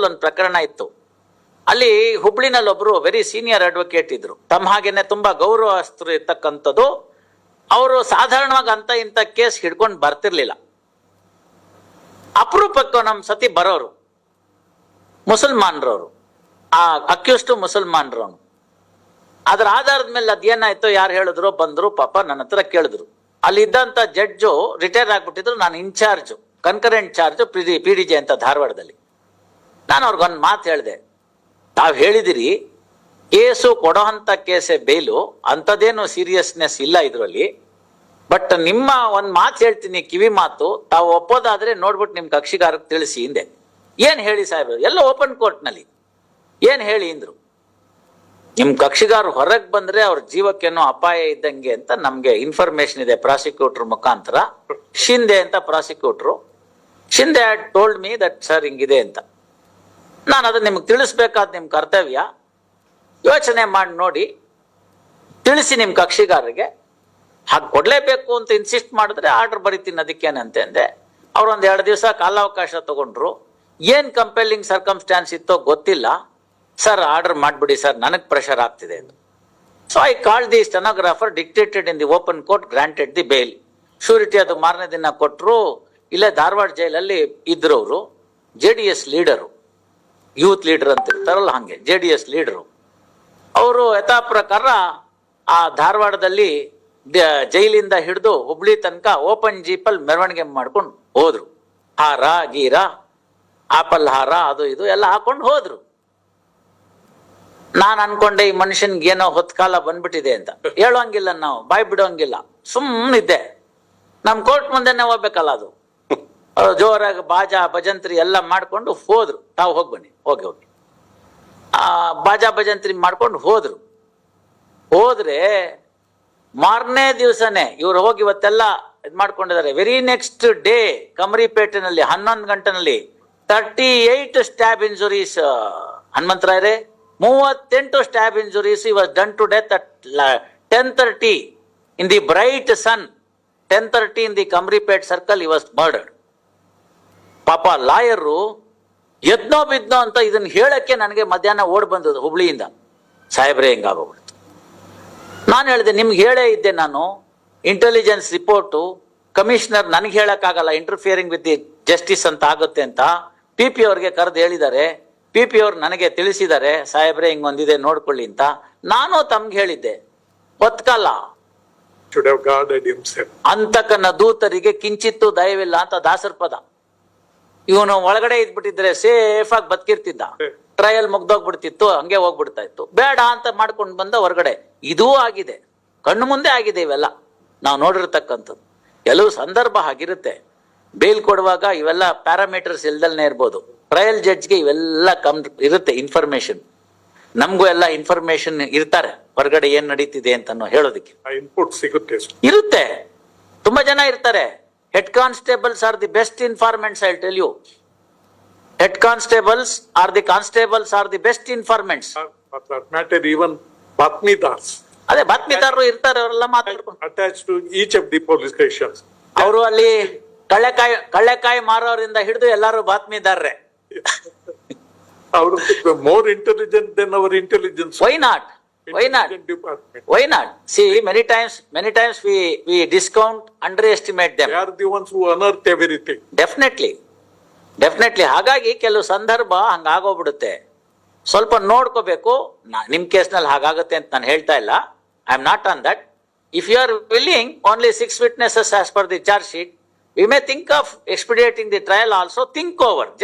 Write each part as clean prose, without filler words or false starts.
ಒಂದು ಪ್ರಕರಣ ಇತ್ತು. ಅಲ್ಲಿ ಹುಬ್ಳಿನಲ್ಲಿ ಒಬ್ರು ವೆರಿ ಸೀನಿಯರ್ ಅಡ್ವೊಕೇಟ್ ಇದ್ರು, ತಮ್ಮ ಹಾಗೇನೆ ತುಂಬಾ ಗೌರವಸ್ಥರು ಇರ್ತಕ್ಕಂಥದ್ದು. ಅವರು ಸಾಧಾರಣವಾಗಿ ಅಂತ ಇಂಥ ಕೇಸ್ ಹಿಡ್ಕೊಂಡು ಬರ್ತಿರ್ಲಿಲ್ಲ. ಅಪರೂಪಕ್ಕೆ ನಮ್ಮ ಸತಿ ಬರೋರು ಮುಸಲ್ಮಾನ್ರವರು, ಆ ಅಕ್ಯೂಸ್ಟು ಮುಸಲ್ಮಾನ್ರವನು. ಅದ್ರ ಆಧಾರದ ಮೇಲೆ ಅದೇನಾಯ್ತು, ಯಾರು ಹೇಳಿದ್ರು, ಬಂದ್ರು, ಪಾಪ ನನ್ನ ಹತ್ರ ಕೇಳಿದ್ರು. ಅಲ್ಲಿ ಇದ್ದಂತ ಜಡ್ಜು ರಿಟೈರ್ ಆಗ್ಬಿಟ್ಟಿದ್ರು, ನಾನು ಇನ್ಚಾರ್ಜ್ ಕನ್ಕರೆಂಟ್ ಚಾರ್ಜ್ PDJ ಅಂತ ಧಾರವಾಡದಲ್ಲಿ. ನಾನು ಅವ್ರಿಗೊಂದು ಮಾತು ಹೇಳಿದೆ, ತಾವು ಹೇಳಿದಿರಿ ಕೇಸು ಕೊಡೋಂಥ ಕೇಸೇ ಬೇಲು, ಅಂಥದ್ದೇನು ಸೀರಿಯಸ್ನೆಸ್ ಇಲ್ಲ ಇದರಲ್ಲಿ. ಬಟ್ ನಿಮ್ಮ ಒಂದು ಮಾತು ಹೇಳ್ತೀನಿ, ಕಿವಿ ಮಾತು, ತಾವು ಒಪ್ಪೋದಾದ್ರೆ ನೋಡ್ಬಿಟ್ಟು ನಿಮ್ಮ ಕಕ್ಷಿಗಾರಕ್ಕೆ ತಿಳಿಸಿ ಹಿಂದೆ. ಏನು ಹೇಳಿ ಸಾಹೇಬ್ರು, ಎಲ್ಲ ಓಪನ್ ಕೋರ್ಟ್ನಲ್ಲಿ ಏನು ಹೇಳಿ ಅಂದ್ರು. ನಿಮ್ಮ ಕಕ್ಷಿಗಾರ ಹೊರಗೆ ಬಂದ್ರೆ ಅವ್ರ ಜೀವಕ್ಕೇನೋ ಅಪಾಯ ಇದ್ದಂಗೆ ಅಂತ ನಮ್ಗೆ ಇನ್ಫಾರ್ಮೇಶನ್ ಇದೆ ಪ್ರಾಸಿಕ್ಯೂಟರ್ ಮುಖಾಂತರ. ಶಿಂದೆ ಅಂತ prosecutor, Shinde had told me that sir ಹಿಂಗಿದೆ ಅಂತ. ನಾನು ಅದನ್ನ ನಿಮ್ಗೆ ತಿಳಿಸ್ಬೇಕಾದ ನಿಮ್ಮ ಕರ್ತವ್ಯ, ಯೋಚನೆ ಮಾಡಿ ನೋಡಿ ತಿಳಿಸಿ ನಿಮ್ಮ ಕಕ್ಷಿಗಾರರಿಗೆ. ಹಾಗೆ ಕೊಡ್ಲೇಬೇಕು ಅಂತ ಇನ್ಸಿಸ್ಟ್ ಮಾಡಿದ್ರೆ ಆರ್ಡರ್ ಬರೀತೀನಿ ಅದಕ್ಕೇನಂತೆ ಅಂದೆ. ಅವ್ರೊಂದು 2 ದಿವಸ ಕಾಲಾವಕಾಶ ತಗೊಂಡ್ರು. ಏನ್ ಕಂಪೆಲ್ಲಿಂಗ್ ಸರ್ಕಮ್ಸ್ಟಾನ್ಸ್ ಇತ್ತೋ ಗೊತ್ತಿಲ್ಲ, ಸರ್ ಆರ್ಡರ್ ಮಾಡ್ಬಿಡಿ ಸರ್, ನನಗೆ ಪ್ರೆಷರ್ ಆಗ್ತಿದೆ ಅಂತ. So I called the stenographer, dictated in the open court, granted the bail. Surety ಅದು ಮಾರನೇ ದಿನ ಕೊಟ್ಟರು. ಇಲ್ಲೇ ಧಾರವಾಡ ಜೈಲಲ್ಲಿ ಇದ್ರು ಅವರು. JDS ಲೀಡರು, ಯೂತ್ ಲೀಡರ್ ಅಂತ ಇರ್ತಾರಲ್ಲ ಹಂಗೆ JDS ಲೀಡರು ಅವರು. ಯಥಾ ಪ್ರಕಾರ ಆ ಧಾರವಾಡದಲ್ಲಿ ಜೈಲಿಂದ ಹಿಡಿದು ಹುಬ್ಳಿ ತನಕ ಓಪನ್ ಜೀಪಲ್ಲಿ ಮೆರವಣಿಗೆ ಮಾಡ್ಕೊಂಡು ಹೋದ್ರು. ಹಾರ ಗೀರ ಆಪಲ್ ಹಾರ ಅದು ಇದು ಎಲ್ಲ ಹಾಕೊಂಡು ಹೋದ್ರು. ನಾನು ಅನ್ಕೊಂಡೆ ಈ ಮನುಷ್ಯನ್ಗೆ ಏನೋ ಹೊತ್ಕಾಲ ಬಂದ್ಬಿಟ್ಟಿದೆ ಅಂತ. ಹೇಳುವಂಗಿಲ್ಲ, ನಾವು ಬಾಯ್ ಬಿಡೋಂಗಿಲ್ಲ, ಸುಮ್ಮನಿದ್ದೆ. ನಮ್ ಕೋರ್ಟ್ ಮುಂದೆನೆ ಹೋಗ್ಬೇಕಲ್ಲ, ಅದು ಜೋರಾಗಿ ಬಾಜಾ ಭಜಂತ್ರಿ ಎಲ್ಲ ಮಾಡ್ಕೊಂಡು ಹೋದ್ರು. ತಾವು ಹೋಗಿ ಬನ್ನಿ, ಹೋಗಿ ಹೋಗಿ ಬಾಜಾ ಭಜಂತ್ರಿ ಮಾಡ್ಕೊಂಡು ಹೋದ್ರೆ ಮಾರನೇ ದಿವಸನೇ ಇವ್ರು ಹೋಗಿ ಇವತ್ತೆಲ್ಲ ಇದ್ ಮಾಡ್ಕೊಂಡಿದ್ದಾರೆ. ವೆರಿ ನೆಕ್ಸ್ಟ್ ಡೇ ಕಮರಿಪೇಟೆನಲ್ಲಿ 11 ಗಂಟೆನಲ್ಲಿ 38 ಸ್ಟ್ಯಾಬ್ ಇಂಜುರೀಸ್. ಹನುಮಂತರಾಯರೇ, 38 stab injuries. He was done to death at 10:30 in the bright sun. 10:30 in the Kamripet circle he was murdered. ಪಾಪ ಲಾಯರು ಎದ್ನೋ ಬಿದ್ನೋ ಅಂತ ಇದನ್ನ ಹೇಳಕ್ಕೆ ನನಗೆ ಮಧ್ಯಾಹ್ನ ಓಡ್ ಬಂದದ್ದು ಹುಬ್ಳಿಯಿಂದ. ಸಾಹೇಬ್ರೆ ಹಿಂಗಾಗೋಗ್ಬಿಡ್ತು. ನಾನು ಹೇಳಿದೆ, ನಿಮ್ಗೆ ಹೇಳೇ ಇದ್ದೆ ನಾನು, ಇಂಟೆಲಿಜೆನ್ಸ್ ರಿಪೋರ್ಟು ಕಮಿಷನರ್ ನನಗೆ ಹೇಳಕ್ಕಾಗಲ್ಲ, ಇಂಟರ್ಫಿಯರಿಂಗ್ ವಿತ್ ದಿ ಜಸ್ಟಿಸ್ ಅಂತ ಆಗುತ್ತೆ ಅಂತ. PP ಅವ್ರಿಗೆ ಕರೆದು ಹೇಳಿದ್ದಾರೆ. PP ಅವ್ರು ನನಗೆ ತಿಳಿಸಿದ್ದಾರೆ, ಸಾಹೇಬ್ರೆ ಹಿಂಗೊಂದಿದೆ ನೋಡ್ಕೊಳ್ಳಿ ಅಂತ. ನಾನು ತಮ್ಗೆ ಹೇಳಿದ್ದೆ, ಒತ್ಕಲ್ಲ ಅಂತಕನ ದೂತರಿಗೆ ಕಿಂಚಿತ್ತು ದಯವಿಲ್ಲ ಅಂತ ದಾಸರ ಪದ. ಇವನು ಒಳಗಡೆ ಇದ್ಬಿಟ್ಟಿದ್ರೆ ಸೇಫ್ ಆಗಿ ಬದುಕಿರ್ತಿದ್ದ, ಟ್ರಯಲ್ ಮುಗ್ದೋಗ್ಬಿಡ್ತಿತ್ತು, ಹಂಗೆ ಹೋಗ್ಬಿಡ್ತಾ ಇತ್ತು. ಬೇಡ ಅಂತ ಮಾಡ್ಕೊಂಡು ಬಂದ ಹೊರಗಡೆ. ಇದೂ ಆಗಿದೆ, ಕಣ್ಣು ಮುಂದೆ ಆಗಿದೆ. ಇವೆಲ್ಲ ನಾವು ನೋಡಿರ್ತಕ್ಕಂಥದ್ದು. ಕೆಲವು ಸಂದರ್ಭ ಆಗಿರುತ್ತೆ, ಬೇಲ್ ಕೊಡುವಾಗ ಇವೆಲ್ಲ ಪ್ಯಾರಾಮೀಟರ್ಸ್ ಇಲ್ದಲ್ನೇ ಇರ್ಬೋದು. ಟ್ರಯಲ್ ಜಡ್ಜ್ಗೆ ಇವೆಲ್ಲ ಇರುತ್ತೆ ಇನ್ಫಾರ್ಮೇಶನ್. ನಮಗೂ ಎಲ್ಲ ಇನ್ಫಾರ್ಮೇಶನ್ ಇರ್ತಾರೆ ಹೊರಗಡೆ ಏನ್ ನಡೀತಿದೆ ಅಂತ ಹೇಳೋದಕ್ಕೆ. ಇನ್ಪುಟ್ ಸಿಗುತ್ತೆ, ಇರುತ್ತೆ. ತುಂಬಾ ಜನ ಇರ್ತಾರೆ. Head constables are the best informants. I tell you, head constables are the best informants. Even ಬಾತ್ಮೀದಾರ್ಸ್, ಅದೇ ಬಾತ್ಮೀದಾರರು ಇರ್ತಾರೆ, ಅವರೆಲ್ಲ ಮಾತಾಡ್ಕೊಂಡು attach to each of the police stations. ಅವರು ಅಲ್ಲಿ ಕಳ್ಳೆಕಾಯಿ ಮಾರೋರಿಂದ ಹಿಡಿದು ಎಲ್ಲಾರು ಬಾತ್ಮೀದಾರರೇ. ಅವರು more intelligent than our intelligence. Why not? Why not? See, many times we discount, underestimate them. They are the ones who unearth everything. Definitely. ಹಾಗಾಗಿ ಕೆಲವು ಸಂದರ್ಭ ಹಂಗಾಗೋಗ್ಬಿಡುತ್ತೆ. ಸ್ವಲ್ಪ ನೋಡ್ಕೋಬೇಕು. ನಿಮ್ ಕೇಸ್ನಲ್ಲಿ ಹಾಗಾಗುತ್ತೆ ಅಂತ ನಾನು ಹೇಳ್ತಾ ಇಲ್ಲ. I am not on that. If you are willing only 6 witnesses as per the charge sheet, we may think of expediting the trial also.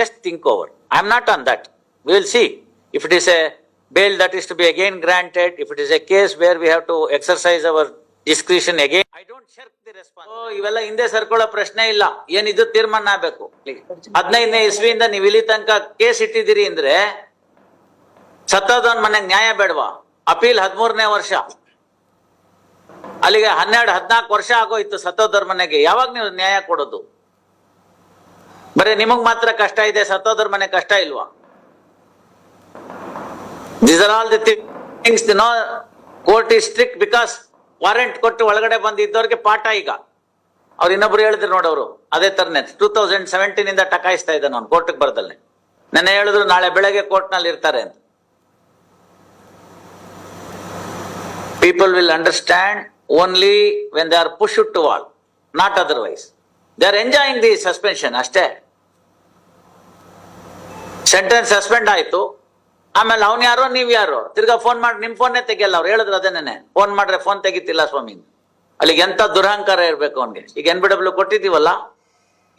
Just think over. I am not on that. We will see if it is a bail that is to be again granted, if it is a case where we have to exercise our discretion again. I don't shirk the responsibility. ಇವೆಲ್ಲ ಹಿಂದೆ ಸರ್ಕೊಳ್ಳೋ ಪ್ರಶ್ನೆ ಇಲ್ಲ. ಏನಿದು ತೀರ್ಮಾನ ಆಗ್ಬೇಕು. 15ನೇ ಇಸ್ವಿಯಿಂದ ನೀವು ಇಲ್ಲಿ ತನಕ ಕೇಸ್ ಇಟ್ಟಿದ್ದೀರಿ ಅಂದ್ರೆ ಸತ್ತೋದವನ್ ಮನೆಗೆ ನ್ಯಾಯ ಬೇಡವಾ? ಅಪೀಲ್ 13ನೇ ವರ್ಷ, ಅಲ್ಲಿಗೆ 12-14 ವರ್ಷ ಆಗೋಯ್ತು ಸತ್ತೋದವ್ರ ಮನೆಗೆ. ಯಾವಾಗ ನೀವು ನ್ಯಾಯ ಕೊಡೋದು? ಬರೀ ನಿಮಗ್ ಮಾತ್ರ ಕಷ್ಟ ಇದೆ, ಸತ್ತೋದವ್ರ ಮನೆ ಕಷ್ಟ ಇಲ್ವಾ? These are all the things, court is strict because warrant ಕೊಟ್ಟು ಒಳಗಡೆ ಬಂದಿದ್ದವ್ರಿಗೆ ಪಾಠ. ಈಗ ಅವ್ರು ಇನ್ನೊಬ್ರು ಹೇಳಿದ್ರು ನೋಡೋರು, ಅದೇ ತರನೇ 2017 ಇಂದ ಟಕಾಯಿಸ್ತಾ ಇದ್ದಾನೆ ಅವ್ನು ಕೋರ್ಟ್ಗೆ ಬರ್ದಲ್ನೆ. ನೆನ್ನೆ ಹೇಳಿದ್ರು ನಾಳೆ ಬೆಳಗ್ಗೆ ಕೋರ್ಟ್ ನಲ್ಲಿ ಇರ್ತಾರೆ ಅಂತ. People will understand only when they are pushed to wall, not otherwise. They are enjoying the suspension ಅಷ್ಟೇ. ಸೆಂಟೆನ್ಸ್ ಸಸ್ಪೆಂಡ್ ಆಯ್ತು, ಆಮೇಲೆ ಅವ್ನು ಯಾರೋ ನೀವ್ ಯಾರೋ ತಿರ್ಗಾ ಫೋನ್ ಮಾಡಿ ನಿಮ್ ಫೋನ್ನೇ ತೆಗಿಯಲ್ಲ. ಅವ್ರು ಹೇಳಿದ್ರು ಅದೇನೆ, ಫೋನ್ ಮಾಡ್ರೆ ಫೋನ್ ತೆಗಿತಿಲ್ಲ ಸ್ವಾಮಿ. ಅಲ್ಲಿಗೆ ಎಂತ ದುರಹಂಕಾರ ಇರ್ಬೇಕು ಅವನ್ಗೆ. ಈಗ NBW ಕೊಟ್ಟಿದೀವಲ್ಲ,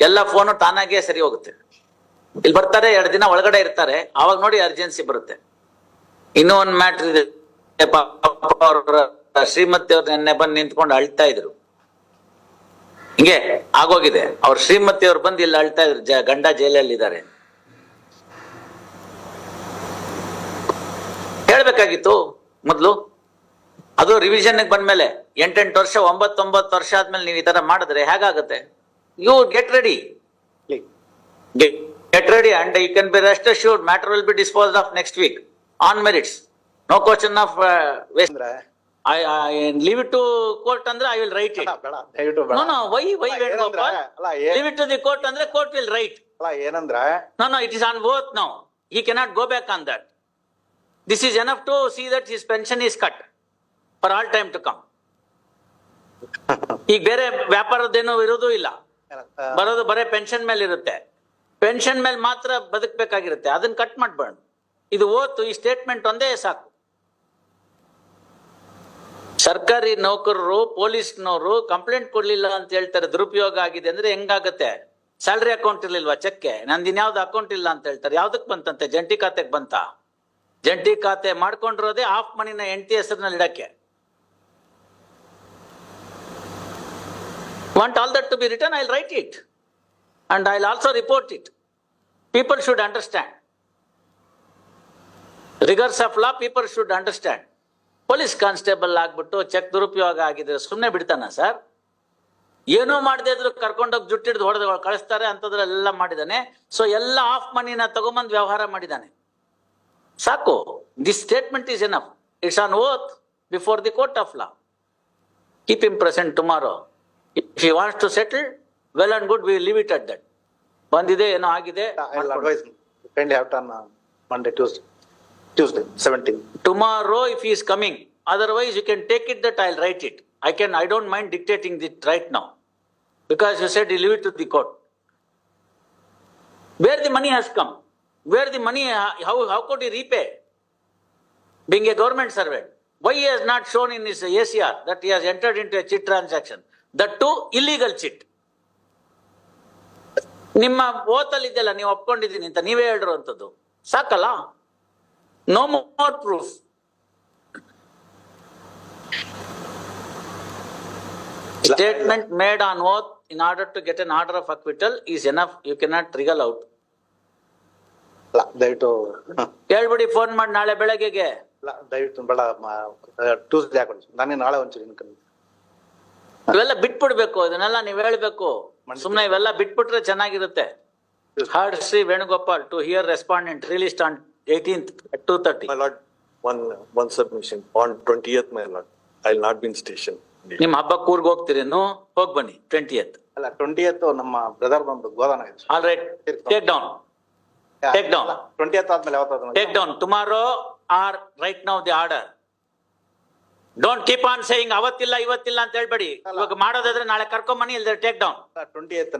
ಎಲ್ಲ ಫೋನು ತಾನಾಗೆ ಸರಿ ಹೋಗುತ್ತೆ. ಇಲ್ಲಿ ಬರ್ತಾರೆ, 2 ದಿನ ಒಳಗಡೆ ಇರ್ತಾರೆ, ಅವಾಗ ನೋಡಿ ಅರ್ಜೆನ್ಸಿ ಬರುತ್ತೆ. ಇನ್ನೂ ಒಂದ್ ಮ್ಯಾಟ್ರ್ ಇದೆ, ಅವ್ರ ಶ್ರೀಮತಿ ಅವ್ರು ನೆನ್ನೆ ಬಂದು ನಿಂತ್ಕೊಂಡು ಅಳ್ತಾ ಇದ್ರು. ಹಿಂಗೆ ಆಗೋಗಿದೆ. ಅವ್ರ ಶ್ರೀಮತಿ ಅವ್ರು ಬಂದು ಇಲ್ಲಿ ಅಳ್ತಾ ಇದ್ರು, ಗಂಡ ಜೈಲಲ್ಲಿ ಇದ್ದಾರೆ. ಹೇಳ್ಬೇಕಾಗಿತ್ತು ಮೊದ್ಲು. ಅದು ರಿವಿಷನ್ ಬಂದ್ಮೇಲೆ 8 ವರ್ಷ 9 ವರ್ಷ ಆದ್ಮೇಲೆ ನೀವು ಈ ತರ ಮಾಡಿದ್ರೆ ಹೇಗಾಗುತ್ತೆ? You get ready, get ready and you can be rest assured matter will be disposed of next week on merits. No question of waste. I leave it to court andre I will write it. No, why Venugopal? Leave it to the court andre court will write. No, it is on oath now. He cannot go back on that. This is enough to see that his pension is cut for all time to come. ಈಗ ಬೇರೆ ವ್ಯಾಪಾರದ್ದೇನೋ ಇರೋದು ಇಲ್ಲ, ಬರೋದು ಬರೇ pension ಮೇಲೆ ಇರುತ್ತೆ. Pension ಮೇಲೆ ಮಾತ್ರ ಬದುಕಬೇಕಾಗಿರುತ್ತೆ, ಅದನ್ನ ಕಟ್ ಮಾಡ್ಬೇಡ. ಇದು ಓತು, ಈ ಸ್ಟೇಟ್ಮೆಂಟ್ ಒಂದೇ ಸಾಕು. ಸರ್ಕಾರಿ ನೌಕರರು, ಪೊಲೀಸ್ನವರು ಕಂಪ್ಲೇಂಟ್ ಕೊಡ್ಲಿಲ್ಲ ಅಂತ ಹೇಳ್ತಾರೆ, ದುರುಪಯೋಗ ಆಗಿದೆ ಅಂದ್ರೆ ಹೆಂಗಾಗತ್ತೆ? ಸ್ಯಾಲರಿ ಅಕೌಂಟ್ ಇರ್ಲಿಲ್ವಾ ಚೆಕ್ಗೆ? ನಂದಿನ್ ಯಾವ್ದು ಅಕೌಂಟ್ ಇಲ್ಲ ಅಂತ ಹೇಳ್ತಾರೆ. ಯಾವ್ದಕ್ ಬಂತಂತೆ? ಜಂಟಿ ಖಾತೆಗೆ ಬಂತ. ಜಂಟಿ ಖಾತೆ ಮಾಡ್ಕೊಂಡಿರೋದೇ ಆಫ್ ಮನಿನ ಹೆಂಡತಿ ಹೆಸರಿನಲ್ಲಿ ಇಡಕ್ಕೆ. Want all that to be written? I'll write it and I'll also report it. People should understand rigors of law. People should understand. Police constable ಆಗ್ಬಿಟ್ಟು ಚೆಕ್ ದುರುಪಯೋಗ ಆಗಿದ್ರೆ ಸುಮ್ನೆ ಬಿಡ್ತಾನ ಸರ್? ಏನೋ ಮಾಡದೇ ಇದ್ರು ಕರ್ಕೊಂಡೋಗಿ ಜುಟ್ಟಿಡ್ದು ಹೊಡೆದು ಕಳಿಸ್ತಾರೆ, ಅಂತದ್ರೆಲ್ಲ ಮಾಡಿದಾನೆ. ಸೊ ಎಲ್ಲ ಆಫ್ ಮನಿನ ತಗೊಂಬಂದ್ ವ್ಯವಹಾರ ಮಾಡಿದಾನೆ. ಸಾಕು. This statement is enough. It's on oath before the court of law. Keep him present tomorrow. If he wants to settle, well and good, we leave it at that. ಬಂದಿದೆ, ಏನೋ ಆಗಿದೆ. Tuesday, 17. Tomorrow, if he is coming, otherwise you can take it that I'll write it. I don't mind dictating it right now, because you said you leave it to the court. Where the money has come? Where the money? How could he repay? Being a government servant, why he has not shown in his ACR that he has entered into a chit transaction? That too illegal chit. ನಿಮ್ಮ ಓತಲ್ಲಿ ಇದೆಯಲ್ಲ, ನೀವು ಒಪ್ಕೊಂಡಿದ್ದೀನಿ ಅಂತ ನೀವೇ ಹೇಳಿರುವಂಥದ್ದು ಸಾಕಲ್ಲ? No more proof. Statement made on oath in order to get an order of acquittal is enough. You cannot wriggle out. ದಯವಿಟ್ಟು ಹೇಳ್ಬಿಡಿ, phone ಮಾಡಿ ನಾಳೆ ಬೆಳಗ್ಗೆಗೆ. ದಯವಿಟ್ಟು ಬೇಡ, ಟ್ಯೂಸ್ಡೇ ಹಾಕೊಳ್ಳಿ. ನಾನೇ ನಾಳೆ ಒಂಚೂರು ಇವೆಲ್ಲ ಬಿಟ್ಬಿಡ್ಬೇಕು, ಇದನ್ನೆಲ್ಲ ನೀವ್ ಹೇಳ್ಬೇಕು. ಸುಮ್ನೆ ಇವೆಲ್ಲ ಬಿಟ್ಬಿಟ್ರೆ ಚೆನ್ನಾಗಿರುತ್ತೆ. Heard Sri Venugopal to hear respondent released on 18th at 2:30. My lord, one submission. On 20th, my lord, I'll not be in station. ನಿಮ್ ಹಬ್ಬಕ್ಕೆ ಊರ್ಗ್ ಹೋಗ್ತೀರೇನು? ಹೋಗ್ ಬನ್ನಿ 20th. ಅಲ್ಲ, 20th ನಮ್ಮ ಬ್ರದರ್ ಬಂದು ಗೋದಾನ ಇದೆ. All right, take down. Take down. 20th ಆದ್ಮೇಲೆ ಯಾವತ್ತಾದ್ರು Take down tomorrow or right now the order. Don't keep on saying ಅವತ್ತಿಲ್ಲ ಇವತ್ತಿಲ್ಲ ಅಂತ ಹೇಳ್ಬೇಡಿ. ಇವಾಗ ಮಾಡೋದಾದ್ರೆ ನಾಳೆ ಕರ್ಕೊಂಬನ್ನಿ, ಇಲ್ದ್ರೆ ಟೇಕ್ ಡೌನ್. 20th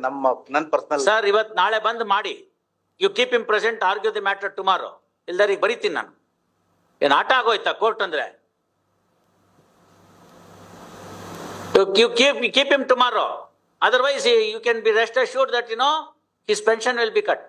ನನ್ ಪರ್ಸನಲ್ ಸರ್, ಇವತ್ ನಾಳೆ ಬಂದ್ ಮಾಡಿ. You keep him present, argue the matter tomorrow. ಇಲ್ದಾರೆ ಈಗ ಬರೀತೀನಿ ನಾನು. ಏನ್ ಆಟ ಆಗೋಯ್ತಾ ಕೋರ್ಟ್ ಅಂದ್ರೆ? You keep him tomorrow. Otherwise, you can be rest assured that his pension will be cut.